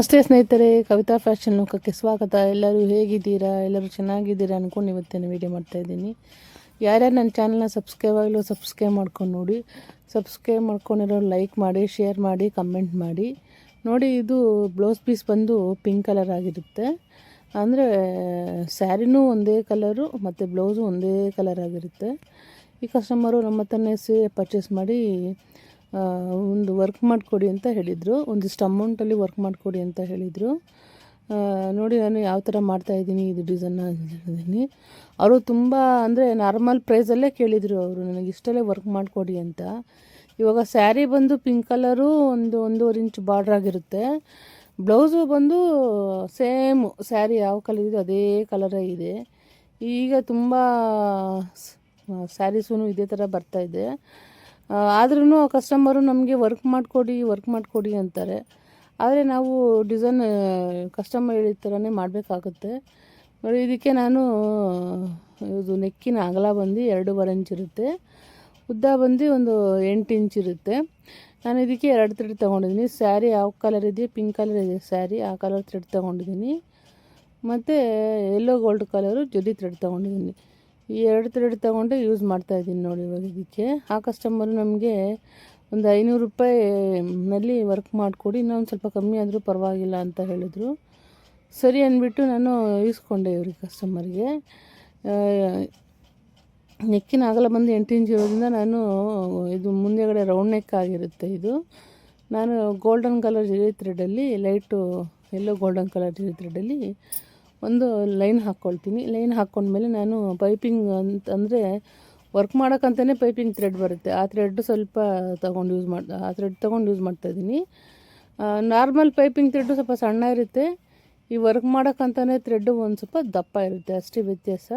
ನಮಸ್ತೆ ಸ್ನೇಹಿತರೆ, ಕವಿತಾ ಫ್ಯಾಷನ್ ಲೋಕಕ್ಕೆ ಸ್ವಾಗತ. ಎಲ್ಲರೂ ಹೇಗಿದ್ದೀರಾ? ಎಲ್ಲರೂ ಚೆನ್ನಾಗಿದ್ದೀರಾ ಅಂದ್ಕೊಂಡು ಇವತ್ತಿನ ವೀಡಿಯೋ ಮಾಡ್ತಾಯಿದ್ದೀನಿ. ಯಾರ್ಯಾರು ನನ್ನ ಚಾನಲ್ನ ಸಬ್ಸ್ಕ್ರೈಬ್ ಆಗಲು ಸಬ್ಸ್ಕ್ರೈಬ್ ಮಾಡ್ಕೊಂಡು ನೋಡಿ. ಸಬ್ಸ್ಕ್ರೈಬ್ ಮಾಡ್ಕೊಂಡಿರೋ ಲೈಕ್ ಮಾಡಿ, ಶೇರ್ ಮಾಡಿ, ಕಮೆಂಟ್ ಮಾಡಿ. ನೋಡಿ, ಇದು ಬ್ಲೌಸ್ ಪೀಸ್ ಬಂದು ಪಿಂಕ್ ಕಲರ್ ಆಗಿರುತ್ತೆ. ಅಂದರೆ ಸ್ಯಾರಿನೂ ಒಂದೇ ಕಲರು ಮತ್ತು ಬ್ಲೌಸು ಒಂದೇ ಕಲರ್ ಆಗಿರುತ್ತೆ. ಈ ಕಸ್ಟಮರು ನಮ್ಮ ಹತ್ರನೇ ಪರ್ಚೇಸ್ ಮಾಡಿ ಒಂದು ವರ್ಕ್ ಮಾಡಿಕೊಡಿ ಅಂತ ಹೇಳಿದರು. ಒಂದಿಷ್ಟು ಅಮೌಂಟಲ್ಲಿ ವರ್ಕ್ ಮಾಡಿಕೊಡಿ ಅಂತ ಹೇಳಿದರು. ನೋಡಿ, ನಾನು ಯಾವ ಥರ ಮಾಡ್ತಾಯಿದ್ದೀನಿ ಇದು ಡಿಸೈನ್ನ ಹೇಳಿದ್ದೀನಿ. ಅವರು ತುಂಬ ಅಂದರೆ ನಾರ್ಮಲ್ ಪ್ರೈಸಲ್ಲೇ ಕೇಳಿದರು. ಅವರು ನನಗೆ ಇಷ್ಟಲ್ಲೇ ವರ್ಕ್ ಮಾಡಿಕೊಡಿ ಅಂತ. ಇವಾಗ ಸ್ಯಾರಿ ಬಂದು ಪಿಂಕ್ ಕಲರು, 1.5 ಇಂಚ್ ಬಾರ್ಡ್ರ್ ಆಗಿರುತ್ತೆ. ಬ್ಲೌಸು ಬಂದು ಸೇಮು ಸ್ಯಾರಿ ಯಾವ ಕಲರ್ ಇದೆ ಅದೇ ಕಲರೇ ಇದೆ. ಈಗ ತುಂಬ ಸ್ಯಾರೀಸೂ ಇದೇ ಥರ ಬರ್ತಾಯಿದೆ. ಆದ್ರೂ ಕಸ್ಟಮರು ನಮಗೆ ವರ್ಕ್ ಮಾಡಿಕೊಡಿ ಅಂತಾರೆ. ಆದರೆ ನಾವು ಡಿಸೈನ್ ಕಸ್ಟಮರ್ ಹೇಳಿದ ಥರನೇ ಮಾಡಬೇಕಾಗುತ್ತೆ. ನೋಡಿ, ಇದಕ್ಕೆ ನಾನು ಇದು ನೆಕ್ಕಿನ ಅಗಲ ಬಂದು 2.5 ಇಂಚ್ ಇರುತ್ತೆ. ಉದ್ದ ಬಂದು ಒಂದು 8 ಇಂಚ್ ಇರುತ್ತೆ. ನಾನು ಇದಕ್ಕೆ 2 ಥ್ರೆಡ್ ತೊಗೊಂಡಿದ್ದೀನಿ. ಸ್ಯಾರಿ ಯಾವ ಕಲರ್ ಇದೆ, ಪಿಂಕ್ ಕಲರ್ ಇದೆ ಸ್ಯಾರಿ, ಆ ಕಲರ್ ಥ್ರೆಡ್ ತೊಗೊಂಡಿದ್ದೀನಿ. ಮತ್ತು ಯೆಲ್ಲೋ ಗೋಲ್ಡ್ ಕಲರು ಜರಿ ಥ್ರೆಡ್ ತೊಗೊಂಡಿದ್ದೀನಿ. ಈ 2 ಥ್ರೆಡ್ ತೊಗೊಂಡು ಯೂಸ್ ಮಾಡ್ತಾಯಿದ್ದೀನಿ. ನೋಡಿ, ಇವಾಗ ಇದಕ್ಕೆ ಆ ಕಸ್ಟಮರು ನಮಗೆ ಒಂದು 500 ರೂಪಾಯಿನಲ್ಲಿ ವರ್ಕ್ ಮಾಡಿಕೊಡಿ, ಇನ್ನೊಂದು ಸ್ವಲ್ಪ ಕಮ್ಮಿ ಆದರೂ ಪರವಾಗಿಲ್ಲ ಅಂತ ಹೇಳಿದ್ರು. ಸರಿ ಅಂದ್ಬಿಟ್ಟು ನಾನು ಈಸ್ಕೊಂಡೆ ಇವ್ರಿಗೆ ಕಸ್ಟಮರ್ಗೆ. ನೆಕ್ಕಿನ ಅಗಲ ಬಂದು 8 ಇಂಚ್ ಇರೋದ್ರಿಂದ ನಾನು ಇದು ಮುಂದೆಗಡೆ ರೌಂಡ್ ನೆಕ್ ಆಗಿರುತ್ತೆ. ಇದು ನಾನು ಗೋಲ್ಡನ್ ಕಲರ್ ಜರಿ ಥ್ರೆಡಲ್ಲಿ ಲೈಟು ಯೆಲ್ಲೋ ಗೋಲ್ಡನ್ ಕಲರ್ ಜರಿ ಥ್ರೆಡಲ್ಲಿ ಒಂದು ಲೈನ್ ಹಾಕ್ಕೊಳ್ತೀನಿ. ಲೈನ್ ಹಾಕ್ಕೊಂಡ್ಮೇಲೆ ನಾನು ಪೈಪಿಂಗ್ ಅಂದರೆ ವರ್ಕ್ ಮಾಡೋಕ್ಕಂತಲೇ ಪೈಪಿಂಗ್ ಥ್ರೆಡ್ ಬರುತ್ತೆ. ಆ ಥ್ರೆಡ್ ಸ್ವಲ್ಪ ತೊಗೊಂಡು ಯೂಸ್ ಮಾಡ್ತಾಯಿದ್ದೀನಿ. ನಾರ್ಮಲ್ ಪೈಪಿಂಗ್ ಥ್ರೆಡ್ಡು ಸ್ವಲ್ಪ ಸಣ್ಣ ಇರುತ್ತೆ. ಈ ವರ್ಕ್ ಮಾಡೋಕ್ಕಂತಲೇ ಥ್ರೆಡ್ಡು ಒಂದು ಸ್ವಲ್ಪ ದಪ್ಪ ಇರುತ್ತೆ, ಅಷ್ಟೇ ವ್ಯತ್ಯಾಸ.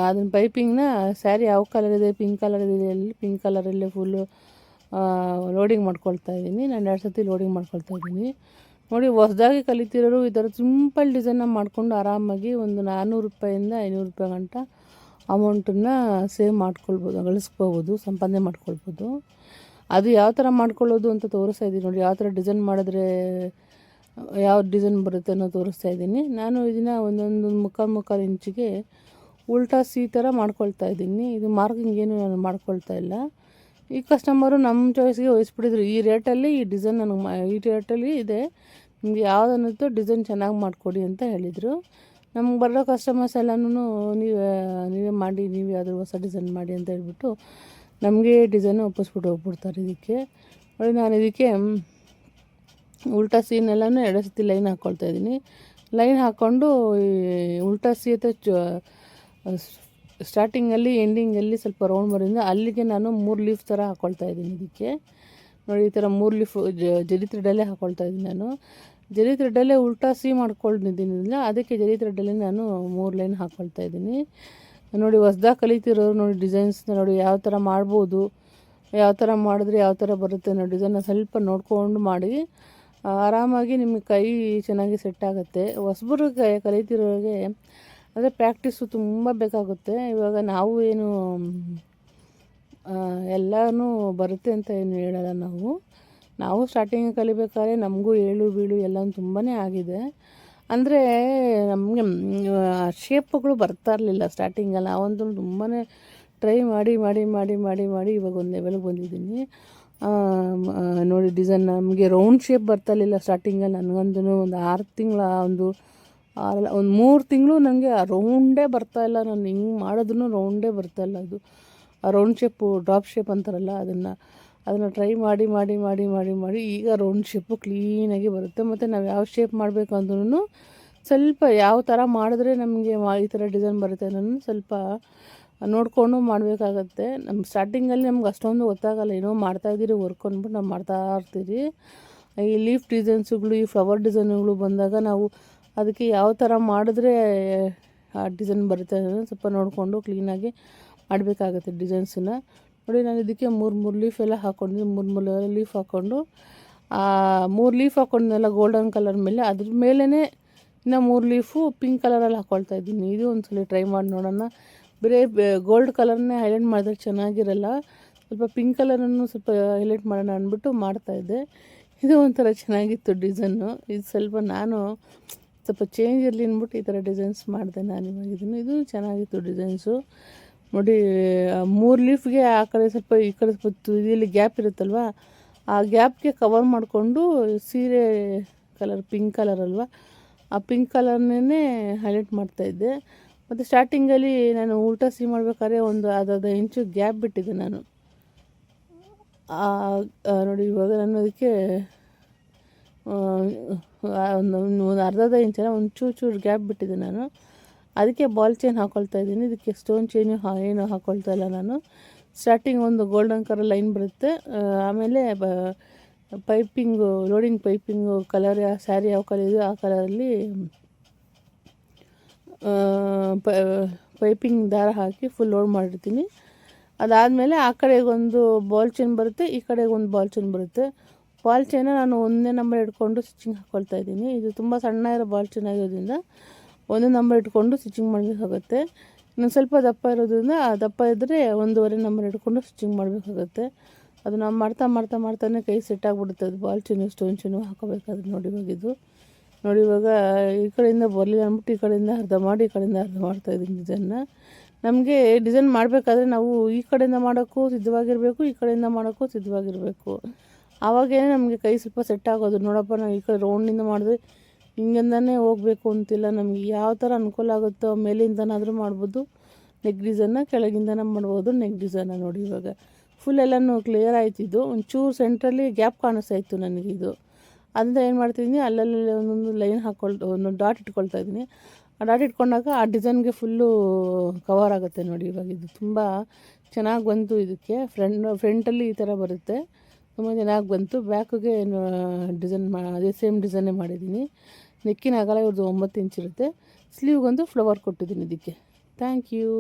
ಅದನ್ನ ಪೈಪಿಂಗ್ನ ಸ್ಯಾರಿ ಯಾವ ಕಲರ್ ಇದೆ, ಪಿಂಕ್ ಕಲರ್ ಇದೆ, ಅಲ್ಲಿ ಪಿಂಕ್ ಕಲರಲ್ಲೇ ಫುಲ್ಲು ಲೋಡಿಂಗ್ ಮಾಡ್ಕೊಳ್ತಾ ಇದ್ದೀನಿ. ನಾನು 2 ಸತಿ ಲೋಡಿಂಗ್ ಮಾಡ್ಕೊಳ್ತಾ ಇದ್ದೀನಿ. ನೋಡಿ, ಹೊಸದಾಗಿ ಕಲಿತಿರೋರು ಈ ಥರ ಸಿಂಪಲ್ ಡಿಸೈನ್ನ ಮಾಡಿಕೊಂಡು ಆರಾಮಾಗಿ ಒಂದು 400 ರೂಪಾಯಿಂದ 500 ರೂಪಾಯಿ ಗಂಟ ಅಮೌಂಟನ್ನು ಸೇವ್ ಮಾಡ್ಕೊಳ್ಬೋದು, ಗಳಿಸ್ಕೋಬೋದು, ಸಂಪಾದನೆ ಮಾಡ್ಕೊಳ್ಬೋದು. ಅದು ಯಾವ ಥರ ಮಾಡ್ಕೊಳ್ಳೋದು ಅಂತ ತೋರಿಸ್ತಾ ಇದ್ದೀನಿ. ನೋಡಿ, ಯಾವ ಥರ ಡಿಸೈನ್ ಮಾಡಿದ್ರೆ ಯಾವ ಡಿಸೈನ್ ಬರುತ್ತೆ ಅನ್ನೋ ತೋರಿಸ್ತಾ ಇದ್ದೀನಿ. ನಾನು ಇದನ್ನು ಒಂದೊಂದು ಮುಕ್ಕಾಲು ಇಂಚಿಗೆ ಉಲ್ಟಾ ಸಿ ಥರ ಮಾಡ್ಕೊಳ್ತಾ ಇದ್ದೀನಿ. ಇದು ಮಾರ್ಕಿಂಗ್ ಏನು ನಾನು ಮಾಡ್ಕೊಳ್ತಾ ಇಲ್ಲ. ಈ ಕಸ್ಟಮರು ನಮ್ಮ ಚಾಯ್ಸ್ಗೆ ವಹಿಸ್ಬಿಟ್ಟಿದ್ರು. ಈ ರೇಟಲ್ಲಿ ಈ ಡಿಸೈನ್ ನನಗೆ ಈ ರೇಟಲ್ಲಿ ಇದೆ, ನಿಮಗೆ ಯಾವ್ದು ಅನ್ನಿಸ್ತೋ ಡಿಸೈನ್ ಚೆನ್ನಾಗಿ ಮಾಡಿಕೊಡಿ ಅಂತ ಹೇಳಿದರು. ನಮ್ಗೆ ಬರೋ ಕಸ್ಟಮರ್ಸ್ ಎಲ್ಲನೂ ನೀವೇ ಮಾಡಿ, ನೀವು ಯಾವ್ದಾದ್ರು ಹೊಸ ಡಿಸೈನ್ ಮಾಡಿ ಅಂತ ಹೇಳ್ಬಿಟ್ಟು ನಮಗೆ ಡಿಸೈನು ಒಪ್ಪಿಸ್ಬಿಟ್ಟು ಹೋಗ್ಬಿಡ್ತಾರೆ. ಇದಕ್ಕೆ ನೋಡಿ, ನಾನು ಇದಕ್ಕೆ ಉಲ್ಟಾ ಸೀನೆಲ್ಲನೂ 2 ಸತಿ ಲೈನ್ ಹಾಕ್ಕೊಳ್ತಾ ಇದ್ದೀನಿ. ಲೈನ್ ಹಾಕ್ಕೊಂಡು ಈ ಉಲ್ಟಾ ಸಿ ಅಥವಾ ಸ್ಟಾರ್ಟಿಂಗಲ್ಲಿ ಎಂಡಿಂಗಲ್ಲಿ ಸ್ವಲ್ಪ ರೌಂಡ್ ಬರೋದ್ರಿಂದ ಅಲ್ಲಿಗೆ ನಾನು 3 ಲೀಫ್ ಥರ ಹಾಕ್ಕೊಳ್ತಾ ಇದ್ದೀನಿ. ಇದಕ್ಕೆ ನೋಡಿ, ಈ ಥರ 3 ಲೀಫ್ ಜರಿ ಥ್ರೆಡಲ್ಲೇ ಹಾಕ್ಕೊಳ್ತಾ ಇದ್ದೀನಿ. ನಾನು ಜರಿ ಥ್ರೆಡಲ್ಲೇ ಉಲ್ಟಾ ಸಿ ಮಾಡ್ಕೊಂಡಿದ್ದೀನಿ. ಅದಕ್ಕೆ ಜರಿ ಥ್ರೆಡಲ್ಲೇ ನಾನು 3 ಲೈನ್ ಹಾಕ್ಕೊಳ್ತಾ ಇದ್ದೀನಿ. ನೋಡಿ, ಹೊಸ್ದಾಗಿ ಕಲಿತಿರೋರು ನೋಡಿ, ಡಿಸೈನ್ಸ್ನ ನೋಡಿ ಯಾವ ಥರ ಮಾಡ್ಬೋದು, ಯಾವ ಥರ ಮಾಡಿದ್ರೆ ಯಾವ ಥರ ಬರುತ್ತೆ ಅನ್ನೋ ಡಿಸೈನ್ನ ಸ್ವಲ್ಪ ನೋಡ್ಕೊಂಡು ಮಾಡಿ. ಆರಾಮಾಗಿ ನಿಮಗೆ ಕೈ ಚೆನ್ನಾಗಿ ಸೆಟ್ ಆಗುತ್ತೆ. ಹೊಸಬರು ಕಲಿತಿರೋರಿಗೆ ಅಂದರೆ ಪ್ರಾಕ್ಟೀಸು ತುಂಬ ಬೇಕಾಗುತ್ತೆ. ಇವಾಗ ನಾವು ಏನು ಎಲ್ಲನೂ ಬರುತ್ತೆ ಅಂತ ಏನು ಹೇಳಲ್ಲ. ನಾವು ಸ್ಟಾರ್ಟಿಂಗ್ ಕಲಿಬೇಕಾದ್ರೆ ನಮಗೂ ಏಳು ಬೀಳು ಎಲ್ಲನೂ ತುಂಬಾ ಆಗಿದೆ. ಅಂದರೆ ನಮಗೆ ಶೇಪ್ಗಳು ಬರ್ತಾ ಇರಲಿಲ್ಲ ಸ್ಟಾರ್ಟಿಂಗಲ್ಲಿ. ನಾವಂತೂ ತುಂಬಾ ಟ್ರೈ ಮಾಡಿ ಇವಾಗ ಒಂದು ಲೆವೆಲ್ಗೆ ಬಂದಿದ್ದೀನಿ. ನೋಡಿ, ಡಿಸೈನ್ ನಮಗೆ ರೌಂಡ್ ಶೇಪ್ ಬರ್ತಾ ಇರಲಿಲ್ಲ ಸ್ಟಾರ್ಟಿಂಗಲ್ಲಿ. ನನಗಂತೂ ಒಂದು 6 ತಿಂಗಳ ಒಂದು 3 ತಿಂಗಳು ನನಗೆ ಆ ರೌಂಡೇ ಬರ್ತಾಯಿಲ್ಲ. ನಾನು ಹಿಂಗೆ ಮಾಡಿದ್ರೂ ರೌಂಡೇ ಬರ್ತಾಯಿಲ್ಲ. ಅದು ಆ ರೌಂಡ್ ಶೇಪು ಡ್ರಾಪ್ ಶೇಪ್ ಅಂತಾರಲ್ಲ, ಅದನ್ನು ಟ್ರೈ ಮಾಡಿ ಈಗ ರೌಂಡ್ ಶೇಪು ಕ್ಲೀನಾಗಿ ಬರುತ್ತೆ. ಮತ್ತು ನಾವು ಯಾವ ಶೇಪ್ ಮಾಡಬೇಕು ಅಂದ್ರೂ ಸ್ವಲ್ಪ ಯಾವ ಥರ ಮಾಡಿದ್ರೆ ನಮಗೆ ಈ ಥರ ಡಿಸೈನ್ ಬರುತ್ತೆ ಅನ್ನೋದು ಸ್ವಲ್ಪ ನೋಡಿಕೊಂಡು ಮಾಡಬೇಕಾಗತ್ತೆ. ನಮ್ಮ ಸ್ಟಾರ್ಟಿಂಗಲ್ಲಿ ನಮ್ಗೆ ಅಷ್ಟೊಂದು ಗೊತ್ತಾಗಲ್ಲ. ಏನೋ ಮಾಡ್ತಾಯಿದ್ದೀರಿ ವರ್ಕ್ ಅಂದ್ಬಿಟ್ಟು ನಾವು ಮಾಡ್ತಾಯಿರ್ತೀವಿ. ಈ ಲೀಫ್ ಡಿಸೈನ್ಸುಗಳು, ಈ ಫ್ಲವರ್ ಡಿಸೈನ್ಗಳು ಬಂದಾಗ ನಾವು ಅದಕ್ಕೆ ಯಾವ ಥರ ಮಾಡಿದ್ರೆ ಆ ಡಿಸೈನ್ ಬರುತ್ತೆ ಅನ್ನೋದು ಸ್ವಲ್ಪ ನೋಡಿಕೊಂಡು ಕ್ಲೀನಾಗಿ ಮಾಡಬೇಕಾಗತ್ತೆ ಡಿಸೈನ್ಸನ್ನು. ನೋಡಿ, ನಾನು ಇದಕ್ಕೆ 3 ಲೀಫ್ ಎಲ್ಲ ಹಾಕ್ಕೊಂಡಿದ್ದೀನಿ. 3 ಲೀಫ್ ಹಾಕ್ಕೊಂಡು 3 ಲೀಫ್ ಹಾಕ್ಕೊಂಡ್ನೆಲ್ಲ ಗೋಲ್ಡನ್ ಕಲರ್ ಮೇಲೆ, ಅದ್ರ ಮೇಲೇ ಇನ್ನು 3 ಲೀಫು ಪಿಂಕ್ ಕಲರಲ್ಲಿ ಹಾಕ್ಕೊಳ್ತಾ ಇದ್ದೀನಿ. ಇದು ಒಂದು ಸಲ ಟ್ರೈ ಮಾಡಿ ನೋಡೋಣ. ಬರೀ ಗೋಲ್ಡ್ ಕಲರ್ನೇ ಹೈಲೈಟ್ ಮಾಡಿದ್ರೆ ಚೆನ್ನಾಗಿರಲ್ಲ, ಸ್ವಲ್ಪ ಪಿಂಕ್ ಕಲರನ್ನು ಸ್ವಲ್ಪ ಹೈಲೈಟ್ ಮಾಡೋಣ ಅಂದ್ಬಿಟ್ಟು ಮಾಡ್ತಾಯಿದ್ದೆ. ಇದು ಒಂಥರ ಚೆನ್ನಾಗಿತ್ತು ಡಿಸೈನು. ಇದು ಸ್ವಲ್ಪ ನಾನು ಸ್ವಲ್ಪ ಚೇಂಜ್ ಇರಲಿ ಅಂದ್ಬಿಟ್ಟು ಈ ಥರ ಡಿಸೈನ್ಸ್ ಮಾಡಿದೆ ನಾನು ಇವಾಗ ಇದನ್ನು. ಇದು ಚೆನ್ನಾಗಿತ್ತು ಡಿಸೈನ್ಸು ನೋಡಿ. 3 ಲೀಫ್ಗೆ ಆ ಕಡೆ ಸ್ವಲ್ಪ ಈ ಕಡೆ ಸ್ವಲ್ಪ ಇಲ್ಲಿ ಗ್ಯಾಪ್ ಇರುತ್ತಲ್ವ, ಆ ಗ್ಯಾಪ್ಗೆ ಕವರ್ ಮಾಡಿಕೊಂಡು ಸೀರೆ ಕಲರ್ ಪಿಂಕ್ ಕಲರ್ ಅಲ್ವಾ, ಆ ಪಿಂಕ್ ಕಲರ್ನೇ ಹೈಲೈಟ್ ಮಾಡ್ತಾಯಿದ್ದೆ. ಮತ್ತು ಸ್ಟಾರ್ಟಿಂಗಲ್ಲಿ ನಾನು ಉಲ್ಟಾ ಸಿ ಮಾಡ್ಬೇಕಾದ್ರೆ ಒಂದು ಅರ್ಧ ಇಂಚು ಗ್ಯಾಪ್ ಬಿಟ್ಟಿದ್ದೆ ನಾನು. ನೋಡಿ ಇವಾಗ ನಾನು ಅದಕ್ಕೆ ಒಂದು ಅರ್ಧ ಇಂಚನ ಒಂದು ಚೂರು ಗ್ಯಾಪ್ ಬಿಟ್ಟಿದ್ದೆ ನಾನು. ಅದಕ್ಕೆ ಬಾಲ್ ಚೈನ್ ಹಾಕ್ಕೊಳ್ತಾ ಇದ್ದೀನಿ. ಇದಕ್ಕೆ ಸ್ಟೋನ್ ಚೈನು ಏನು ಹಾಕ್ಕೊಳ್ತಾ ಇಲ್ಲ ನಾನು. ಸ್ಟಾರ್ಟಿಂಗ್ ಒಂದು ಗೋಲ್ಡನ್ ಕಲರ್ ಲೈನ್ ಬರುತ್ತೆ, ಆಮೇಲೆ piping loading piping colour sari ಯಾವ ಕಲರ್ ಇದೆಯೋ ಆ ಕಲರಲ್ಲಿ ಪೈಪಿಂಗ್ ದಾರ ಹಾಕಿ ಫುಲ್ ಲೋಡ್ ಮಾಡಿರ್ತೀನಿ. ಅದಾದಮೇಲೆ ಆ ಕಡೆಗೊಂದು ಬಾಲ್ ಚೈನ್ ಬರುತ್ತೆ, ಈ ಕಡೆಗೊಂದು ಬಾಲ್ ಚೈನ್ ಬರುತ್ತೆ. ಬಾಲ್ ಚೈನ ನಾನು 1ನೇ ನಂಬರ್ ಇಟ್ಕೊಂಡು ಸ್ಟಿಚಿಂಗ್ ಹಾಕ್ಕೊಳ್ತಾ ಇದ್ದೀನಿ. ಇದು ತುಂಬ ಸಣ್ಣ ಇರೋ ಬಾಲ್ ಚೈನ್ ಆಗಿರೋದ್ರಿಂದ 1 ನಂಬರ್ ಇಟ್ಕೊಂಡು ಸ್ಟಿಚಿಂಗ್ ಮಾಡಬೇಕಾಗುತ್ತೆ. ಇನ್ನೊಂದು ಸ್ವಲ್ಪ ದಪ್ಪ ಇರೋದ್ರಿಂದ ಆ ದಪ್ಪ ಇದ್ದರೆ 1.5 ನಂಬರ್ ಇಟ್ಕೊಂಡು ಸ್ಟಿಚಿಂಗ್ ಮಾಡಬೇಕಾಗುತ್ತೆ. ಅದು ನಾವು ಮಾಡ್ತಾನೆ ಕೈ ಸೆಟ್ ಆಗಿಬಿಡುತ್ತೆ. ಅದು ಬಾಲ್ ಚೈನು ಸ್ಟೋನ್ ಚೈನು ಹಾಕೋಬೇಕಾದ್ರೆ ನೋಡಿ ಇವಾಗ ಈ ಕಡೆಯಿಂದ ಬರಲಿಲ್ಲ ಅಂದ್ಬಿಟ್ಟು ಈ ಕಡೆಯಿಂದ ಅರ್ಧ ಮಾಡಿ ಈ ಕಡೆಯಿಂದ ಅರ್ಧ ಮಾಡ್ತಾಯಿದ್ದೀನಿ ಡಿಸೈನ್ನ. ನಮಗೆ ಡಿಸೈನ್ ಮಾಡಬೇಕಾದ್ರೆ ನಾವು ಈ ಕಡೆಯಿಂದ ಮಾಡೋಕ್ಕೂ ಸಿದ್ಧವಾಗಿರಬೇಕು, ಈ ಕಡೆಯಿಂದ ಮಾಡೋಕ್ಕೂ ಸಿದ್ಧವಾಗಿರಬೇಕು. ಆವಾಗೇನೆ ನಮಗೆ ಕೈ ಸ್ವಲ್ಪ ಸೆಟ್ ಆಗೋದು. ನೋಡಪ್ಪ ನಾವು ಈ ಕಡೆ ರೌಂಡಿಂದ ಮಾಡಿದ್ರೆ ಹಿಂಗಿಂದನೇ ಹೋಗಬೇಕು ಅಂತಿಲ್ಲ, ನಮಗೆ ಯಾವ ಥರ ಅನುಕೂಲ ಆಗುತ್ತೋ ಮೇಲಿಂದನಾದರೂ ಮಾಡ್ಬೋದು ನೆಕ್ ಡಿಸೈನ್ನ, ಕೆಳಗಿಂದನೇ ಮಾಡ್ಬೋದು ನೆಕ್ ಡಿಸೈನ್ನ. ನೋಡಿ ಇವಾಗ ಫುಲ್ ಎಲ್ಲನೂ ಕ್ಲಿಯರ್ ಆಯ್ತಿದ್ದು. ಒಂಚೂರು ಸೆಂಟ್ರಲ್ಲಿ ಗ್ಯಾಪ್ ಕಾಣಿಸ್ತಾ ಇತ್ತು ನನಗಿದು. ಅದರಿಂದ ಏನು ಮಾಡ್ತಿದ್ದೀನಿ, ಅಲ್ಲಲ್ಲಿ ಒಂದೊಂದು ಲೈನ್ ಒಂದೊಂದು ಡಾಟ್ ಇಟ್ಕೊಳ್ತಾ ಇದ್ದೀನಿ. ಆ ಡಾಟ್ ಇಟ್ಕೊಂಡಾಗ ಆ ಡಿಸೈನ್ಗೆ ಫುಲ್ಲು ಕವರ್ ಆಗುತ್ತೆ. ನೋಡಿ ಇವಾಗ ಇದು ತುಂಬ ಚೆನ್ನಾಗಿ ಬಂತು. ಇದಕ್ಕೆ ಫ್ರಂಟಲ್ಲಿ ಈ ಥರ ಬರುತ್ತೆ, ತುಂಬ ಚೆನ್ನಾಗಿ ಬಂತು. ಬ್ಯಾಕಿಗೆ ಡಿಸೈನ್ ಅದೇ ಸೇಮ್ ಡಿಸೈನೇ ಮಾಡಿದ್ದೀನಿ. ನೆಕ್ಕಿನ ಅಗಲ ಇವ್ರದ್ದು 9 ಇಂಚ್ ಇರುತ್ತೆ. ಸ್ಲೀವ್ಗಂತೂ ಫ್ಲವರ್ ಕೊಟ್ಟಿದ್ದೀನಿ ಇದಕ್ಕೆ. Thank you.